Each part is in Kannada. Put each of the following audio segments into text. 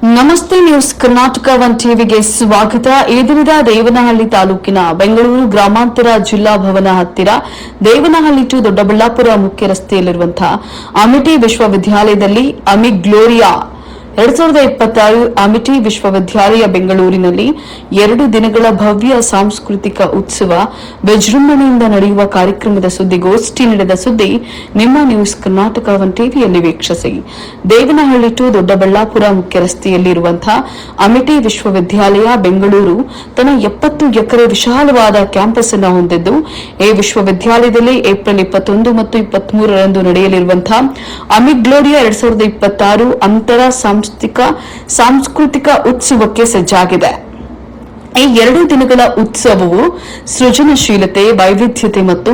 ನಮಸ್ತೆ ನ್ಯೂಸ್ ಕರ್ನಾಟಕ ಒನ್ ಟಿವಿಗೆ ಸ್ವಾಗತ. ಈ ದಿನದ ದೇವನಹಳ್ಳಿ ತಾಲೂಕಿನ ಬೆಂಗಳೂರು ಗ್ರಾಮಾಂತರ ಜಿಲ್ಲಾ ಭವನ ಹತ್ತಿರ ದೇವನಹಳ್ಳಿ ಟು ದೊಡ್ಡಬಳ್ಳಾಪುರ ಮುಖ್ಯ ರಸ್ತೆಯಲ್ಲಿರುವಂತಹ ಅಮಿಟಿ ವಿಶ್ವವಿದ್ಯಾಲಯದಲ್ಲಿ ಅಮಿಗ್ಲೋರಿಯಾ 2026 ಅಮಿಟಿ ವಿಶ್ವವಿದ್ಯಾಲಯ ಬೆಂಗಳೂರಿನಲ್ಲಿ 2 ದಿನಗಳ ಭವ್ಯ ಸಾಂಸ್ಕೃತಿಕ ಉತ್ಸವ ವಿಜೃಂಭಣೆಯಿಂದ ನಡೆಯುವ ಕಾರ್ಯಕ್ರಮದ ಸುದ್ದಿಗೋಷ್ಠಿ ನಡೆದ ಸುದ್ದಿ ನಿಮ್ಮ ನ್ಯೂಸ್ ಕರ್ನಾಟಕ ಒನ್ ಟಿವಿಯಲ್ಲಿ ವೀಕ್ಷಿಸಿ. ದೇವನಹಳ್ಳಿ ಟು ದೊಡ್ಡಬಳ್ಳಾಪುರ ಮುಖ್ಯ ರಸ್ತೆಯಲ್ಲಿರುವಂತಹ ಅಮಿಟಿ ವಿಶ್ವವಿದ್ಯಾಲಯ ಬೆಂಗಳೂರು ತನ್ನ 70 ಎಕರೆ ವಿಶಾಲವಾದ ಕ್ಯಾಂಪಸ್ ಅನ್ನು ಹೊಂದಿದ್ದು, ಈ ವಿಶ್ವವಿದ್ಯಾಲಯದಲ್ಲಿ ಏಪ್ರಿಲ್ 21 ಮತ್ತು 23ರಂದು ನಡೆಯಲಿರುವಂತಹ ಅಮಿಗ್ಲೋರಿಯಾ 2026 ಅಂತರ ಸಾಂಸ್ಕೃತಿಕ ಉತ್ಸವಕ್ಕೆ ಸಜ್ಜಾಗಿದೆ. ಈ 2 ದಿನಗಳ ಉತ್ಸವವು ಸೃಜನಶೀಲತೆ, ವೈವಿಧ್ಯತೆ ಮತ್ತು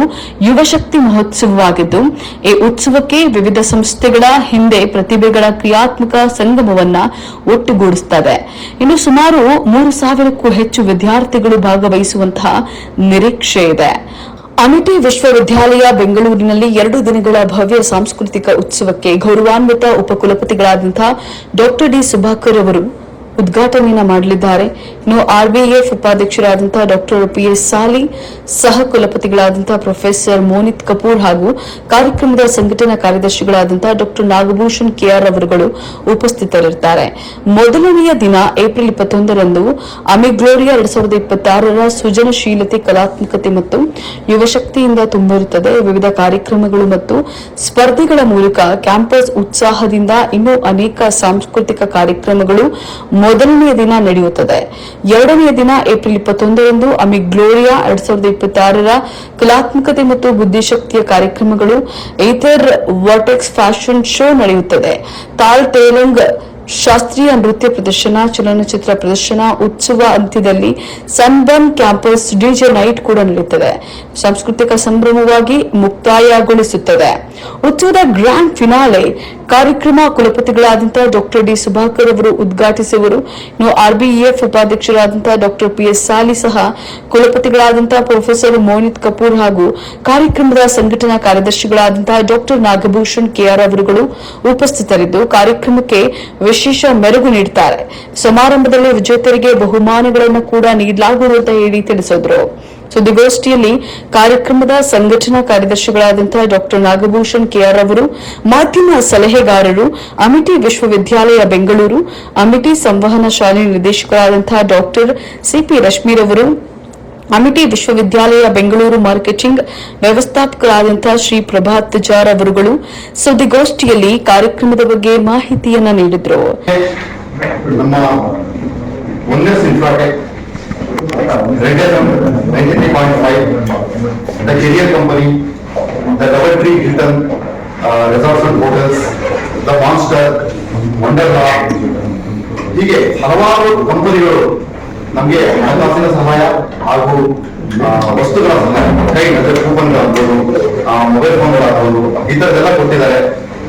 ಯುವಶಕ್ತಿ ಮಹೋತ್ಸವವಾಗಿದ್ದು, ಈ ಉತ್ಸವಕ್ಕೆ ವಿವಿಧ ಸಂಸ್ಥೆಗಳ ಹಿಂದೆ ಪ್ರತಿಭೆಗಳ ಕ್ರಿಯಾತ್ಮಕ ಸಂಗಮವನ್ನ ಒಟ್ಟುಗೂಡಿಸುತ್ತದೆ. ಇನ್ನು ಸುಮಾರು 3,000ಕ್ಕೂ ಹೆಚ್ಚು ವಿದ್ಯಾರ್ಥಿಗಳು ಭಾಗವಹಿಸುವಂತಹ ನಿರೀಕ್ಷೆ ಇದೆ. ಅಮಿಟಿ ವಿಶ್ವವಿದ್ಯಾಲಯ ಬೆಂಗಳೂರಿನಲ್ಲಿ 2 ದಿನಗಳ ಭವ್ಯ ಸಾಂಸ್ಕೃತಿಕ ಉತ್ಸವಕ್ಕೆ ಗೌರವಾನ್ವಿತ ಉಪಕುಲಪತಿಗಳಾದಂತಹ ಡಾ ಡಿ ಸುಭಾಕರ್ ಅವರು ಉದ್ಘಾಟನೆಯನ್ನು ಮಾಡಲಿದ್ದಾರೆ. ಇನ್ನು ಆರ್ಬಿಎಫ್ ಉಪಾಧ್ಯಕ್ಷರಾದಂತಹ ಡಾ ಪಿಎಸ್ ಸಾಲಿ, ಸಹ ಕುಲಪತಿಗಳಾದಂತಹ ಪ್ರೊಫೆಸರ್ ಮೋನಿತ್ ಕಪೂರ್ ಹಾಗೂ ಕಾರ್ಯಕ್ರಮದ ಸಂಘಟನಾ ಕಾರ್ಯದರ್ಶಿಗಳಾದಂತಹ ಡಾ ನಾಗಭೂಷಣ್ ಕೆಆರ್ ಅವರುಗಳು ಉಪಸ್ಥಿತರಿರುತ್ತಾರೆ. ಮೊದಲನೆಯ ದಿನ ಏಪ್ರಿಲ್ 21ರಂದು ಅಮಿಗ್ಲೋರಿಯಾ 2026ರ ಸೃಜನಶೀಲತೆ, ಕಲಾತ್ಮಕತೆ ಮತ್ತು ಯುವಶಕ್ತಿಯಿಂದ ತುಂಬಿರುತ್ತದೆ. ವಿವಿಧ ಕಾರ್ಯಕ್ರಮಗಳು ಮತ್ತು ಸ್ಪರ್ಧೆಗಳ ಮೂಲಕ ಕ್ಯಾಂಪಸ್ ಉತ್ಸಾಹದಿಂದ ಇನ್ನೂ ಅನೇಕ ಸಾಂಸ್ಕೃತಿಕ ಕಾರ್ಯಕ್ರಮಗಳು ಮೊದಲನೆಯ ದಿನ ನಡೆಯುತ್ತದೆ. ಎರಡನೆಯ ದಿನ ಏಪ್ರಿಲ್ 21ರಂದು ಅಮಿಗ್ಲೋರಿಯಾ 2026ರ ಕಲಾತ್ಮಕತೆ ಮತ್ತು ಬುದ್ಧಿಶಕ್ತಿಯ ಕಾರ್ಯಕ್ರಮಗಳು, ಏಥರ್ ವರ್ಟೆಕ್ಸ್ ಫ್ಯಾಷನ್ ಶೋ ನಡೆಯುತ್ತದೆ. ತಾಲ್ ತೇಲಂಗ್ ಶಾಸ್ತ್ರೀಯ ನೃತ್ಯ ಪ್ರದರ್ಶನ, ಚಲನಚಿತ್ರ ಪ್ರದರ್ಶನ, ಉತ್ಸವ ಅಂತ್ಯದಲ್ಲಿ ಸನ್ಬರ್ನ್ ಕ್ಯಾಂಪಸ್ ಡಿಜೆ ನೈಟ್ ಕೂಡ ನಡೆಯುತ್ತದೆ. ಸಾಂಸ್ಕೃತಿಕ ಸಂಭ್ರಮವಾಗಿ ಮುಕ್ತಾಯಗೊಳಿಸುತ್ತದೆ. ಉತ್ಸವದ ಗ್ರ್ಯಾಂಡ್ ಫಿನಾಲೆ ಕಾರ್ಯಕ್ರಮ ಕುಲಪತಿಗಳಾದಂತಹ ಡಾ ಡಿ ಸುಭಾಕರ್ ಅವರು ಉದ್ಘಾಟಿಸುವರು. ಇನ್ನು ಆರ್ಬಿಇಎಫ್ ಉಪಾಧ್ಯಕ್ಷರಾದಂತಹ ಡಾ ಪಿಎಸ್ ಸಾಲಿ, ಸಹ ಕುಲಪತಿಗಳಾದಂತಹ ಪ್ರೊಫೆಸರ್ ಮೋನಿತ್ ಕಪೂರ್ ಹಾಗೂ ಕಾರ್ಯಕ್ರಮದ ಸಂಘಟನಾ ಕಾರ್ಯದರ್ಶಿಗಳಾದಂತಹ ಡಾ ನಾಗಭೂಷಣ್ ಕೆಆರ್ ಅವರುಗಳು ಉಪಸ್ಥಿತರಿದ್ದು ಕಾರ್ಯಕ್ರಮಕ್ಕೆ ವಿಶೇಷ ಮೆರುಗು ನೀಡುತ್ತಾರೆ. ಸಮಾರಂಭದಲ್ಲಿ ವಿಜೇತರಿಗೆ ಬಹುಮಾನಗಳನ್ನು ಕೂಡ ನೀಡಲಾಗುವುದು ಅಂತ ಹೇಳಿ ತಿಳಿಸಿದರು. ಸುದ್ದಿಗೋಷ್ಠಿಯಲ್ಲಿ ಕಾರ್ಯಕ್ರಮದ ಸಂಘಟನಾ ಕಾರ್ಯದರ್ಶಿಗಳಾದಂತಹ ಡಾ ನಾಗಭೂಷಣ್ ಕೆಆರ್ ಅವರು, ಮಾಧ್ಯಮ ಸಲಹೆಗಾರರು, ಅಮಿಟಿ ವಿಶ್ವವಿದ್ಯಾಲಯ ಬೆಂಗಳೂರು, ಅಮಿಟಿ ಸಂವಹನ ಶಾಲೆ ನಿರ್ದೇಶಕರಾದಂತಹ ಡಾ ಸಿಪಿ ರಶ್ಮಿರವರು, ಅಮಿಟಿ ವಿಶ್ವವಿದ್ಯಾಲಯ ಬೆಂಗಳೂರು ಮಾರ್ಕೆಟಿಂಗ್ ವ್ಯವಸ್ಥಾಪಕರಾದಂತಹ ಶ್ರೀ ಪ್ರಭಾತ್ ಜಾರ್ ಅವರುಗಳು ಸುದ್ದಿಗೋಷ್ಠಿಯಲ್ಲಿ ಕಾರ್ಯಕ್ರಮದ ಬಗ್ಗೆ ಮಾಹಿತಿಯನ್ನ ನೀಡಿದರು. Radium 93.5, the Carrier Company, the Double Tree Hilton, Resorts and Hotels, the Monster, Wonderla, ಹೀಗೆ ಹಲವಾರು ಕಂಪನಿಗಳು ನಮಗೆ ಹಣಕಾಸಿನ ಸಹಾಯ ಹಾಗೂ ವಸ್ತುಗಳ ಸಹಾಯ, ಕೈನ್ ಅಂದರೆ ಕೂಪನ್ಗಳಾಗ್ಬೋದು, ಮೊಬೈಲ್ ಫೋನ್ಗಳಾಗ್ಬೋದು, ಈ ಥರದ್ದೆಲ್ಲ ಕೊಟ್ಟಿದ್ದಾರೆ.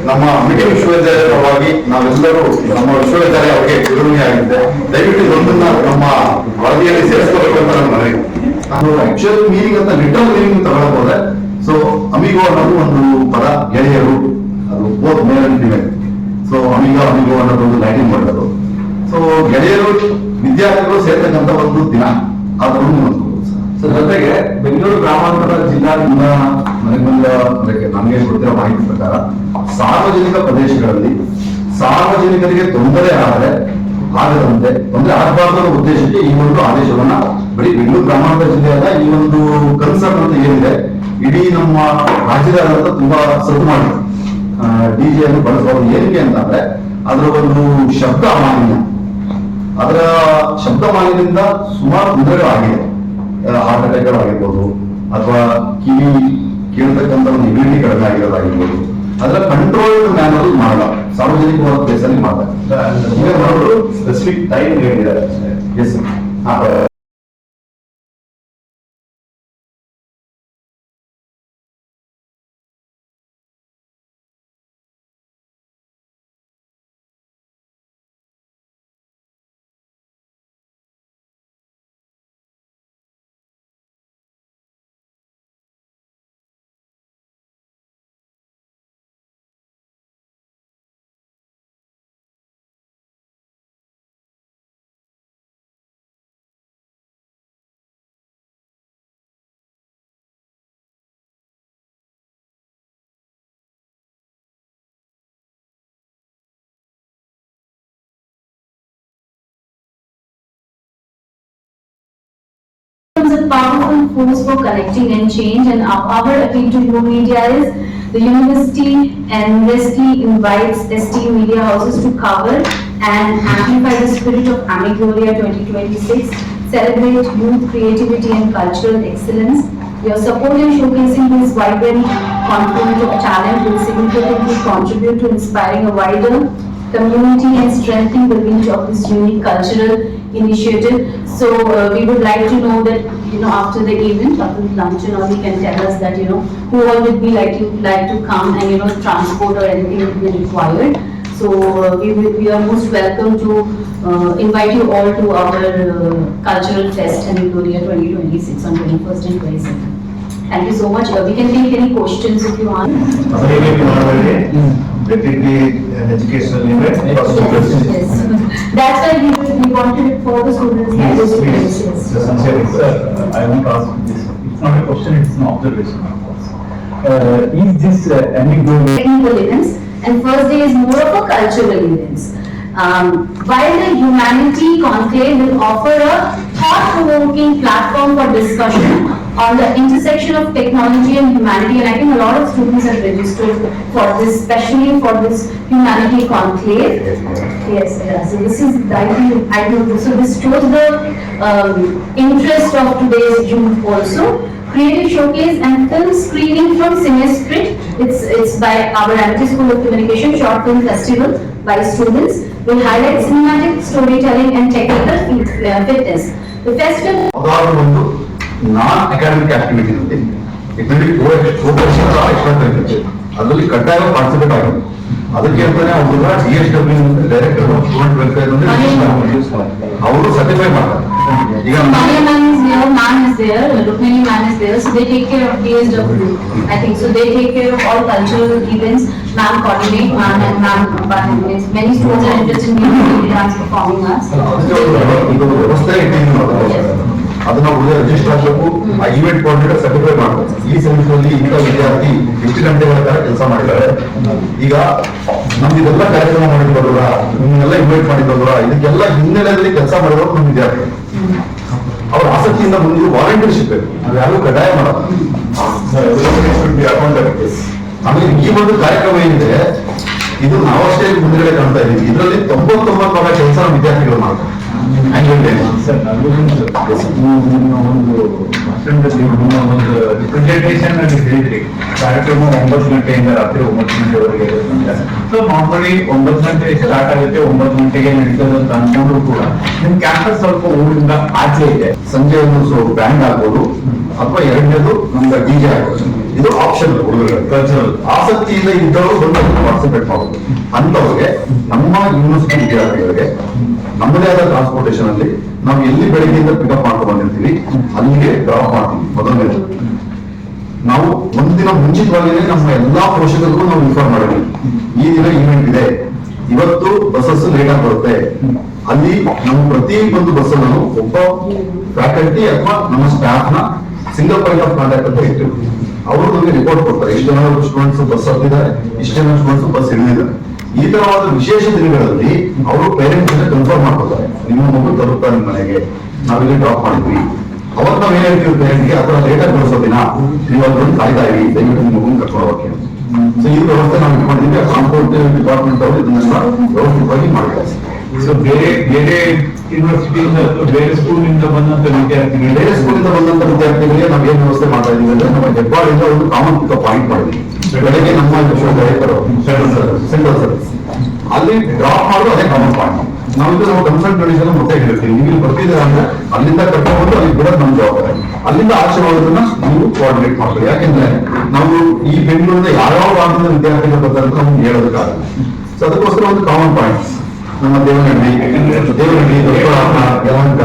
ನಮ್ಮ ಅಮಿಟಿ ವಿಶ್ವವಿದ್ಯಾಲಯದ ಪರವಾಗಿ ನಾವೆಲ್ಲರೂ ನಮ್ಮ ವಿಶ್ವವಿದ್ಯಾಲಯ ಅವರಿಗೆ ಚಿರಋಣಿಯಾಗಿದೆ. ದಯವಿಟ್ಟು ಇದೊಂದನ್ನ ನಮ್ಮ ವರದಿಯಲ್ಲಿ ಸೇರಿಸ್ಕೋಬೇಕು ಅಂತ ನನ್ನ ಮನವಿ. ನಾನು ಆಕ್ಚುಯಲ್ ಮೀನಿಂಗ್ ಅಂತ ಲಿಟರಲ್ ಮೀನಿಂಗ್ ತಗೊಳ್ಳಬಹುದೇ. ಸೊ ಅಮಿಗೋ ಅನ್ನೋದು ಒಂದು ಪದ, ಗೆಳೆಯರು, ಅದು both male and female. So amigo ಅನ್ನೋದು ಒಂದು ಲೈಟಿಂಗ್ ಮಾಡೋದು. ಸೊ ಗೆಳೆಯರು, ವಿದ್ಯಾರ್ಥಿಗಳು ಸೇರ್ತಕ್ಕಂಥ ಒಂದು ದಿನ, ಅದನ್ನು ಸರ್. ಜೊತೆಗೆ ಬೆಂಗಳೂರು ಗ್ರಾಮಾಂತರ ಜಿಲ್ಲಾದಿಂದ ನನಗೆ ಬಂದ ನಮಗೆ ಗೊತ್ತಿರೋ ಮಾಹಿತಿ ಪ್ರಕಾರ ಸಾರ್ವಜನಿಕ ಪ್ರದೇಶಗಳಲ್ಲಿ ಸಾರ್ವಜನಿಕರಿಗೆ ತೊಂದರೆ ಆಗದಂತೆ, ತೊಂದರೆ ಆಗಬಾರ್ದು ಅನ್ನೋ ಉದ್ದೇಶಕ್ಕೆ ಈ ಒಂದು ಆದೇಶವನ್ನ ಬರೀ ಬೆಂಗಳೂರು ಗ್ರಾಮಾಂತರ ಜಿಲ್ಲೆಯಲ್ಲ, ಈ ಒಂದು ಕನ್ಸರ್ನ್ ಅಂತ ಏನಿದೆ ಇಡೀ ನಮ್ಮ ರಾಜ್ಯದ ತುಂಬಾ ಸದ್ದು ಮಾಡಿದೆ. ಡಿಜೆ ಅನ್ನು ಬಳಸಬಹುದು. ಏನಕ್ಕೆ ಅಂತಂದ್ರೆ ಅದರ ಒಂದು ಶಬ್ದ ಮಾಲಿನ್ಯ, ಅದರ ಶಬ್ದ ಮಾಲಿನ್ಯದಿಂದ ಸುಮಾರು ತೊಂದರೆಗಳಾಗಿದೆ. ಹಾರ್ಟ್ ಅಟ್ಯಾಕ್ ಆಗಿರ್ಬೋದು, ಅಥವಾ ಕಿವಿ ಕೇಳತಕ್ಕಂಥ ಒಂದು ಇಮ್ಯುನಿಟಿ ಕಡಿಮೆ ಆಗಿರೋದಾಗಿರ್ಬೋದು. ಅದರ ಕಂಟ್ರೋಲ್ಡ್ ಮ್ಯಾನರ್ ಮಾಡಲ್ಲ, ಸಾರ್ವಜನಿಕವಾದ ಪ್ಲೇಸಲ್ಲಿ ಮಾಡ್ತಾರೆ. ಸ್ಪೆಸಿಫಿಕ್ ಟೈಮ್ ಹೇಳಿದ್ದಾರೆ. S. a powerful force for connecting and change, and our appeal to new media is the university endlessly invites ST media houses to cover and amplify the spirit of Amigloria 2026, celebrate youth creativity and cultural excellence. Your support in showcasing this vibrant confluence of talent will significantly contribute to inspiring a wider community and strengthening the reach of this unique cultural initiative. So we would like to know that, after the event, after the luncheon, or you can tell us that, who all would be like to come, and, transport or anything would be required. So we are most welcome to invite you all to our cultural fest Amigloria 2026 on 21st and 22nd. Thank you so much. We can take any questions if you want. Let it be an educational event for students. Yes. That's why we wanted it for the students. Please, Yes. please. Yes. Sir, I want to ask this. It's not a question, it's an observation, of course. Is this Amigloria? Technical events, and first day is more of a cultural events. While the Humanity Conclave will offer a thought-provoking platform for discussion on the intersection of technology and humanity, and I think a lot of students have registered for this, especially for this Humanity Conclave. Yes, so this is, I think, so this shows the interest of today's youth also. Creative showcase and film screening from Cinesprit. It's by our Amity School of Communication Short Film Festival by students. Will highlight cinematic storytelling and technical fitness. The festival. ಯಾವ್ದಾದ್ರು ಒಂದು ನಾನ್ ಅಕಾಡೆಮಿಕ್ ಆಕ್ಟಿವಿಟಿ ಇರುತ್ತೆ, it may be extra curricular, ಅದರಲ್ಲಿ ಕಡ್ಡಾಯ ಪಾರ್ಟಿಸಿಪೇಟ್ ಆಗುತ್ತೆ. ಅದಕ್ಕೆ ಅಂತಾನೆ ಅವರು DSW ಡೈರೆಕ್ಟರ್ ಸ್ಟೂಡೆಂಟ್ ವೆಲ್ಫೇರ್ ಅವರು ಸರ್ಟಿಫೈ ಮಾಡ್ತಾರೆ. ಈಗ Manya ma'am is there, ma'am is there, Rukmini ma'am is there, so they take care of DSW. I think so. They take care of all cultural events. Ma'am coordinate, ma'am and ma'am. Many students are interested in music, dance, performing arts. ಇದು ವ್ಯವಸ್ಥೆ ಇಟ್ಟಿದ್ದೀವಿ, ಅದನ್ನ ಹುಡುಗ ರಿಜಿಸ್ಟರ್ ಆಗಬೇಕು, ಆ ಈವೆಂಟ್ ಕೋಆರ್ಡಿನೇಟರ್ ಸರ್ಟಿಫೈ ಮಾಡಬೇಕು. ಈ ಸೆಮಿಸ್ಟರ್ ಇಂಥ ವಿದ್ಯಾರ್ಥಿ ಎಷ್ಟು ಗಂಟೆಗಳ ಕಾಲ ಕೆಲಸ ಮಾಡಿದ್ದಾರೆ. ಈಗ ನಮ್ದು ಇದೆಲ್ಲ ಕಾರ್ಯಕ್ರಮ ಮಾಡಿದ್ದಲ್ವ, ನಿಮ್ನೆಲ್ಲ ಇನ್ವೈಟ್ ಮಾಡಿದ್ದಲ್ವ, ಇದಕ್ಕೆಲ್ಲ ಹಿನ್ನೆಲೆಯಲ್ಲಿ ಕೆಲಸ ಮಾಡಿರೋರು ನಮ್ಮ ವಿದ್ಯಾರ್ಥಿ. ಅವ್ರ ಆಸಕ್ತಿಯಿಂದ ಮುಂದೆ ವಾಲಂಟಿಯರ್ಶಿಪ್ ಬೇಕು, ನಾವು ಯಾರು ಕಡ್ಡಾಯ ಮಾಡಲ್ಲ. ಆಮೇಲೆ ಈ ಒಂದು ಕಾರ್ಯಕ್ರಮ ಏನಿದೆ, ಇದು ನಾವಷ್ಟೇ ಮುಂದುಗಡೆ ಕಾಣ್ತಾ ಇದೀವಿ. ಇದರಲ್ಲಿ 99% ಕೆಲಸ ವಿದ್ಯಾರ್ಥಿಗಳು ಮಾಡ್ತಾರೆ. ಸರ್, ಒಂದು ಭಾಷಣದಲ್ಲಿ ಒಂದು ಪ್ರೆಸೆಂಟೇಷನ್ ಅಲ್ಲಿ ಹೇಳಿದ್ರಿ, ಕಾರ್ಯಕ್ರಮ 9 ಗಂಟೆಯಿಂದ ರಾತ್ರಿ 9 ಗಂಟೆವರೆಗೆ ಇರುತ್ತೆ. ಸೊ ನಾರ್ಮಲಿ 9 ಗಂಟೆ ಸ್ಟಾರ್ಟ್ ಆಗುತ್ತೆ, 9 ಗಂಟೆಗೆ ನಡೀತದೆ ಅಂತ ಅನ್ಕೊಂಡ್ರು ಕೂಡ ನಿಮ್ ಕ್ಯಾಂಪಸ್ ಸ್ವಲ್ಪ ಊರಿಂದ ಆಚೆ ಇದೆ. ಸಂಜೆ ಒಂದು ಬ್ಯಾಂಡ್ ಆಗ್ಬೋದು, ಅಥವಾ ಎರಡನೇದು ನಮ್ಗೆ DJ ಆಗ್ಬೋದು. ಇದು ಆಪ್ಷನ್ ಹುಡುಗರಿಗೆ. ಕಲ್ಚರಲ್ ಆಸಕ್ತಿಯಿಂದ ಇದ್ದವರು ಬಂದು ಪಾರ್ಟಿಸಿಪೇಟ್ ಮಾಡೋದು. ಅಂತವ್ರಿಗೆ ನಮ್ಮ ಯೂನಿವರ್ಸಿಟಿ ವಿದ್ಯಾರ್ಥಿಗಳಿಗೆ ನಮ್ಮದೇ ಆದ ಟ್ರಾನ್ಸ್ಪೋರ್ಟೇಷನ್ ಅಲ್ಲಿ ನಾವು ಎಲ್ಲಿ ಬೆಳಗ್ಗೆಯಿಂದ ಪಿಕಪ್ ಮಾಡ್ಕೊಂಡು ಬಂದಿರ್ತೀವಿ ಅಲ್ಲಿಗೆ ಡ್ರಾಪ್ ಮಾಡ್ತೀವಿ. ಮೊದಲನೇದು ನಾವು ಒಂದಿನ ಮುಂಚಿತವಾಗಿಯೇ ನಮ್ಮ ಎಲ್ಲಾ ಪೋಷಕರಿಗೂ ನಾವು ಇನ್ಫಾರ್ಮ್ ಮಾಡಿದ್ವಿ, ಈ ದಿನ ಈವೆಂಟ್ ಇದೆ, ಇವತ್ತು ಬಸ್ಸಸ್ ಲೇಟ್ ಆಗಿ ಬರುತ್ತೆ. ಅಲ್ಲಿ ನಮ್ಮ ಪ್ರತಿ ಒಂದು ಬಸ್ಸನ್ನು ಒಬ್ಬ ಫ್ಯಾಕಲ್ಟಿ ಅಥವಾ ನಮ್ಮ ಸ್ಟಾಫ್ ನ ಸಿಂಗಲ್ ಪಾಯಿಂಟ್ ಆಫ್ ಕಾಂಟ್ಯಾಕ್ಟ್ ಅಂತ ಇಟ್ಟಿರ್ತೀವಿ. ಅವರು ನಮಗೆ ರಿಪೋರ್ಟ್ ಕೊಡ್ತಾರೆ, ಇಷ್ಟು ಜನ ಸ್ಟೂಡೆಂಟ್ಸ್ ಬಸ್ ಹತ್ತಿದ್ದಾರೆ, ಇಷ್ಟು ಜನ ಸ್ಟೂಡೆಂಟ್ಸ್ ಬಸ್ ಹಿಡಿದಿದ್ದಾರೆ. ಈ ತರವಾದ ವಿಶೇಷ ದಿನಗಳಲ್ಲಿ ಅವರು ಪೇರೆಂಟ್ಸ್ ಕನ್ಫರ್ಮ್ ಮಾಡ್ಕೊತಾರೆ, ನಿಮ್ಮ ಮಗು ತರುತ್ತಾ ನಿಮ್ಮ ಮನೆಗೆ, ನಾವಿಲ್ಲಿ ಡ್ರಾಪ್ ಮಾಡಿದ್ವಿ. ಅವತ್ತು ನಾವ್ ಏನ್ ಹೇಳ್ತೀವಿ ಪೇರೆಂಟ್ಗೆ, ಅಥವಾ ಲೇಟಾಗಿ ಬರೋಸೋ ದಿನ ನೀವು ಅದನ್ನು ಕಾಯ್ತಾ ಇರಿ, ದಯವಿಟ್ಟು ನಿಮ್ಮ ಮಗುನ ಕರ್ಕೊಂಡು ಹೋಗಕ್ಕೆ. ಸೊ ಈ ವ್ಯವಸ್ಥೆ ನಾವು ಇಟ್ಕೊಂಡಿದ್ವಿ. ಟ್ರಾನ್ಸ್ಪೋರ್ಟ್ ಡಿಪಾರ್ಟ್ಮೆಂಟ್ ಅವರು ಇದನ್ನೆಲ್ಲ ವ್ಯವಸ್ಥಿತವಾಗಿ ಮಾಡ್ತಾರೆ. ಸೊ ಬೇರೆ ಯೂನಿವರ್ಸಿಟಿಯಿಂದ ಅಥವಾ ಬೇರೆ ಸ್ಕೂಲಿಂದ ಬಂದಂತ ವಿದ್ಯಾರ್ಥಿಗಳು, ಬೇರೆ ಸ್ಕೂಲಿಂದ ಬಂದಂತ ವಿದ್ಯಾರ್ಥಿಗಳಿಗೆ ನಾವು ಏನ್ ವ್ಯವಸ್ಥೆ ಮಾಡ್ತಾ ಇದೀವಿ ಅಂದ್ರೆ, ನಮ್ಮ ಹೆಬ್ಬಾಳಿಂದ ಒಂದು ಕಾಮನ್ ಪಿಕಪ್ ಪಾಯಿಂಟ್ ಮಾಡಿದ್ವಿ. ಬೆಳಗ್ಗೆ ನಮ್ಮ ಸೆಂಟ್ರಲ್ ಸರ್ವಿಸ್ ಅಲ್ಲಿ ಡ್ರಾಪ್ ಮಾಡೋದು ಅದೇ ಕಾಮನ್ ಪಾಯಿಂಟ್. ನಾವಿದು ನಾವು ಕನ್ಸಲ್ಟ್ ಕಂಡೀಷನ್ ಮತ್ತೆ ಹೇಳ್ತೀವಿ, ನೀವು ಇಲ್ಲಿ ಬರ್ತಿದ್ದೀರಾ ಅಂದ್ರೆ ಅಲ್ಲಿಂದ ಕರ್ಕೊಂಡು ಅಲ್ಲಿ ಬಿಡೋದು ನಮ್ಮ ಜವಾಬ್ದಾರಿ. ಅಲ್ಲಿಂದ ಆಚೆ ಹೋಗೋದನ್ನ ನೀವು ಕೋಆರ್ಡಿನೇಟ್ ಮಾಡ್ತೀವಿ. ಯಾಕೆಂದ್ರೆ ನಾವು ಈ ಬೆಂಗಳೂರಿನ ಯಾವ ಭಾಗದ ವಿದ್ಯಾರ್ಥಿಗಳು ಬರ್ತಾರೆ ಅಂತ ನಮ್ಗೆ ಹೇಳೋದಕ್ಕಾಗಲ್ಲ. ಸೊ ಅದಕ್ಕೋಸ್ಕರ ಒಂದು ಕಾಮನ್ ಪಾಯಿಂಟ್ಸ್ ನಮ್ಮ ದೇವನಹಳ್ಳಿ, ದೊಡ್ಡಬಳ್ಳಾಪುರ, ಯಲಹಂಕ,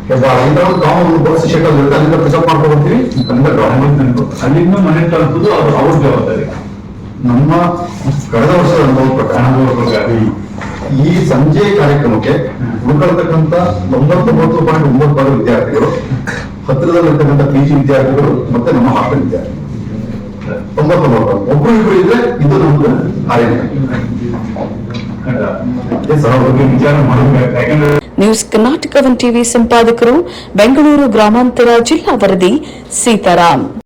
ಹೆಬ್ಬಾಳ, ಈ ತರ ಒಂದು ಕಾಮನ್ ಬಸ್ ಶೆಟಲ್ ಇರುತ್ತೆ. ಅಲ್ಲಿಂದ ಪಿಕಪ್ ಮಾಡ್ಕೊಂಡು ಹೋಗ್ತೀವಿ, ಅಲ್ಲಿಂದ ಡ್ರಾಪ್. ಅಲ್ಲಿಂದ ಮನೆ ತಲುಪುದು ಅದು ಅವ್ರ ಜವಾಬ್ದಾರಿ. ನಮ್ಮ ಕಳೆದ ವರ್ಷದ ಅನುಭವ ಪ್ರಕಾರ ಈ ಸಂಜೆ ಕಾರ್ಯಕ್ರಮಕ್ಕೆ ಉಳ್ಕೊಳ್ತಕ್ಕಂಥ 99.9% ವಿದ್ಯಾರ್ಥಿಗಳು, ಹತ್ತಿರದಲ್ಲಿರ್ತಕ್ಕಂಥ PG ವಿದ್ಯಾರ್ಥಿಗಳು ಮತ್ತೆ ನಮ್ಮ ಹಾಸ್ಟೆಲ್ ವಿದ್ಯಾರ್ಥಿಗಳು 99%. ಒಬ್ರು ಇಬ್ರು ಇದ್ರೆ ಇದು ನಮ್ದು ಕಾರ್ಯ. ವಿಚಾರ ಮಾಡಬೇಕು. ಯಾಕಂದ್ರೆ ನ್ಯೂಸ್ ಕರ್ನಾಟಕ 1 ಟಿವಿ ಸಂಪಾದಕರು, ಬೆಂಗಳೂರು ಗ್ರಾಮಾಂತರ ಜಿಲ್ಲಾ ವರದಿ ಸೀತಾರಾಮ್.